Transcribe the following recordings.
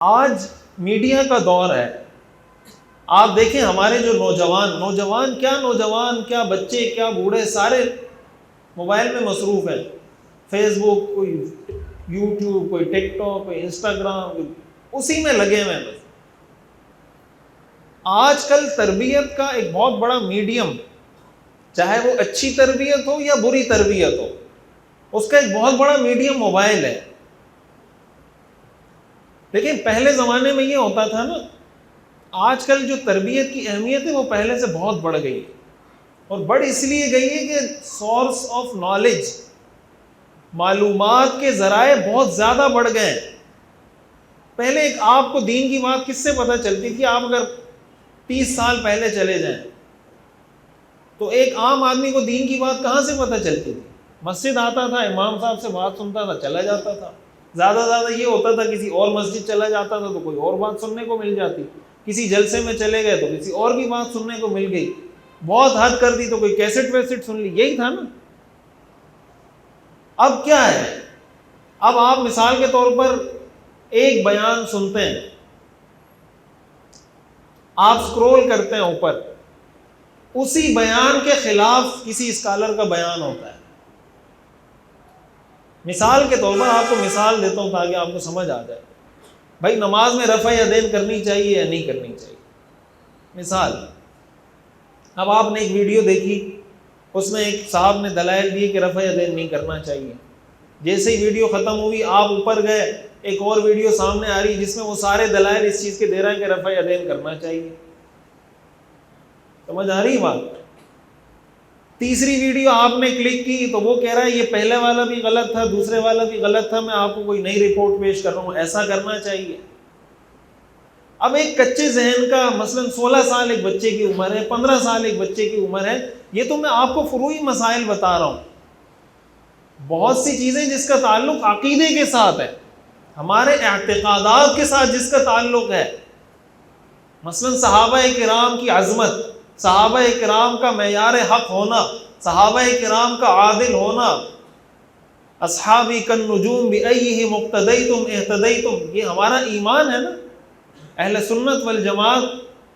آج میڈیا کا دور ہے. آپ دیکھیں ہمارے جو نوجوان کیا بچے کیا بوڑھے سارے موبائل میں مصروف ہیں. فیس بک، کوئی یوٹیوب، کوئی ٹک ٹاک، کوئی انسٹاگرام، اسی میں لگے ہوئے ہیں. آج کل تربیت کا ایک بہت بڑا میڈیم، چاہے وہ اچھی تربیت ہو یا بری تربیت ہو، اس کا ایک بہت بڑا میڈیم موبائل ہے. لیکن پہلے زمانے میں یہ ہوتا تھا نا، آج کل جو تربیت کی اہمیت ہے وہ پہلے سے بہت بڑھ گئی ہے. اور بڑھ اس لیے گئی ہے کہ سورس آف نالج، معلومات کے ذرائع بہت زیادہ بڑھ گئے ہیں. پہلے ایک آپ کو دین کی بات کس سے پتہ چلتی تھی؟ آپ اگر 30 سال پہلے چلے جائیں تو ایک عام آدمی کو دین کی بات کہاں سے پتہ چلتی تھی؟ مسجد آتا تھا، امام صاحب سے بات سنتا تھا، چلا جاتا تھا. زیادہ یہ ہوتا تھا کسی اور مسجد چلا جاتا تھا تو کوئی اور بات سننے کو مل جاتی، کسی جلسے میں چلے گئے تو کسی اور کی بات سننے کو مل گئی، بہت حد کر دی تو کوئی کیسٹ ویسٹ سن لی. یہی تھا نا. اب کیا ہے؟ اب آپ مثال کے طور پر ایک بیان سنتے ہیں، آپ سکرول کرتے ہیں اوپر، اسی بیان کے خلاف کسی اسکالر کا بیان ہوتا ہے. مثال کے طور پر آپ کو مثال دیتا ہوں تاکہ آپ کو سمجھ آ جائے. بھائی نماز میں رفع یدین کرنی چاہیے یا نہیں کرنی چاہیے؟ مثال، اب آپ نے ایک ویڈیو دیکھی، اس میں ایک صاحب نے دلائل دیے کہ رفع یدین نہیں کرنا چاہیے. جیسے ہی ویڈیو ختم ہوئی آپ اوپر گئے، ایک اور ویڈیو سامنے آ رہی جس میں وہ سارے دلائل اس چیز کے دے رہا ہے کہ رفع یدین کرنا چاہیے. سمجھ آ رہی بات؟ تیسری ویڈیو آپ نے کلک کی تو وہ کہہ رہا ہے یہ پہلے والا بھی غلط تھا، دوسرے والا بھی غلط تھا، میں آپ کو کوئی نئی رپورٹ پیش کر رہا ہوں، ایسا کرنا چاہیے. اب ایک کچے ذہن کا، مثلا 16 سال ایک بچے کی عمر ہے، 15 سال ایک بچے کی عمر ہے، یہ تو میں آپ کو فروعی مسائل بتا رہا ہوں. بہت سی چیزیں جس کا تعلق عقیدے کے ساتھ ہے، ہمارے اعتقادات کے ساتھ جس کا تعلق ہے، مثلا صحابہ کرام کی عظمت، صحابہ کرام کا معیار حق ہونا، صحابہ کرام کا عادل ہونا، اصحابی کالنجوم بأیہم اقتدیتم اہتدیتم، یہ ہمارا ایمان ہے نا. اہل سنت والجماعت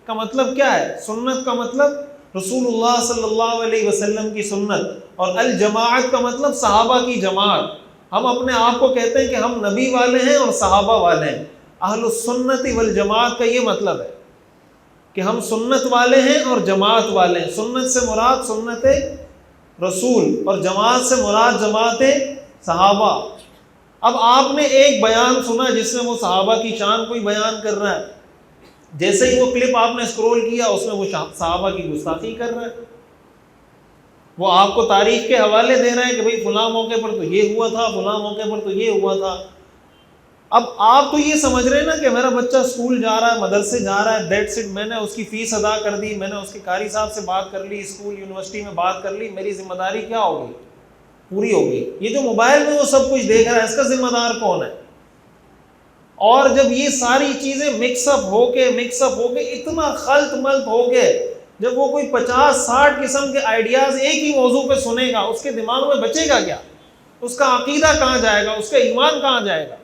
کا مطلب کیا ہے؟ سنت کا مطلب رسول اللہ صلی اللہ علیہ وسلم کی سنت، اور الجماعت کا مطلب صحابہ کی جماعت. ہم اپنے آپ کو کہتے ہیں کہ ہم نبی والے ہیں اور صحابہ والے ہیں. اہل السنت والجماعت کا یہ مطلب ہے کہ ہم سنت والے ہیں اور جماعت والے ہیں. سنت سے مراد سنت رسول اور جماعت سے مراد جماعت صحابہ. اب آپ نے ایک بیان سنا جس میں وہ صحابہ کی شان کوئی بیان کر رہا ہے، جیسے ہی وہ کلپ آپ نے سکرول کیا اس میں وہ صحابہ کی گستاخی کر رہا ہے. وہ آپ کو تاریخ کے حوالے دے رہے ہیں کہ بھئی فلاں موقع پر تو یہ ہوا تھا، فلاں موقع پر تو یہ ہوا تھا. اب آپ تو یہ سمجھ رہے ہیں نا کہ میرا بچہ اسکول جا رہا ہے، مدرسے جا رہا ہے، دیٹس اٹ، میں نے اس کی فیس ادا کر دی، میں نے اس کے قاری صاحب سے بات کر لی، اسکول یونیورسٹی میں بات کر لی، میری ذمہ داری کیا ہوگی؟ پوری ہوگی. یہ جو موبائل میں وہ سب کچھ دیکھ رہا ہے اس کا ذمہ دار کون ہے؟ اور جب یہ ساری چیزیں مکس اپ ہو کے اتنا خلط ملط ہو گئے، جب وہ کوئی 50-60 قسم کے آئیڈیاز ایک ہی موضوع پہ سنے گا، اس کے دماغ میں بچے گا کیا؟ اس کا عقیدہ کہاں جائے گا؟ اس کا ایمان کہاں جائے گا؟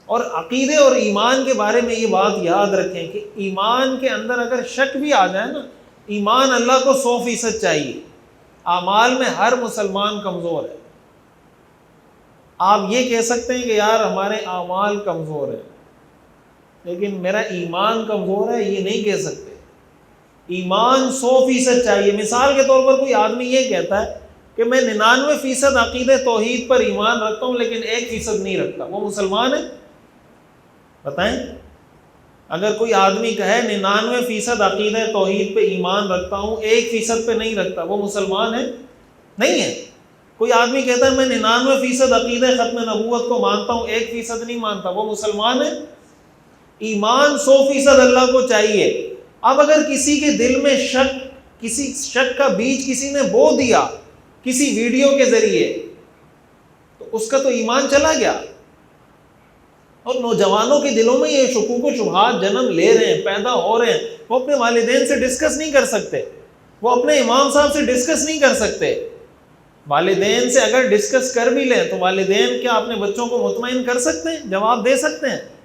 اور عقیدے اور ایمان کے بارے میں یہ بات یاد رکھیں کہ ایمان کے اندر اگر شک بھی آ جائے نا، ایمان اللہ کو 100% چاہیے. اعمال میں ہر مسلمان کمزور ہے. آپ یہ کہہ سکتے ہیں کہ یار ہمارے اعمال کمزور ہیں لیکن میرا ایمان کمزور ہے، یہ نہیں کہہ سکتے. ایمان 100% چاہیے. مثال کے طور پر کوئی آدمی یہ کہتا ہے کہ میں 99% عقیدہ توحید پر ایمان رکھتا ہوں لیکن 1% نہیں رکھتا، وہ مسلمان ہے؟ بتائیں. اگر کوئی آدمی کہے 99% عقیدہ توحید پہ ایمان رکھتا ہوں، 1% پہ نہیں رکھتا، وہ مسلمان ہے؟ نہیں ہے. کوئی آدمی کہتا ہے میں 99% عقیدہ ختم نبوت کو مانتا ہوں، 1% نہیں مانتا، وہ مسلمان ہے؟ ایمان 100% اللہ کو چاہیے. اب اگر کسی کے دل میں کسی شک کا بیج کسی نے بو دیا کسی ویڈیو کے ذریعے تو اس کا تو ایمان چلا گیا. اور نوجوانوں کے دلوں میں یہ شکوک و شبہات جنم لے رہے ہیں، پیدا ہو رہے ہیں. وہ اپنے والدین سے ڈسکس نہیں کر سکتے، وہ اپنے امام صاحب سے ڈسکس نہیں کر سکتے. والدین سے اگر ڈسکس کر بھی لیں تو والدین کیا اپنے بچوں کو مطمئن کر سکتے ہیں، جواب دے سکتے ہیں؟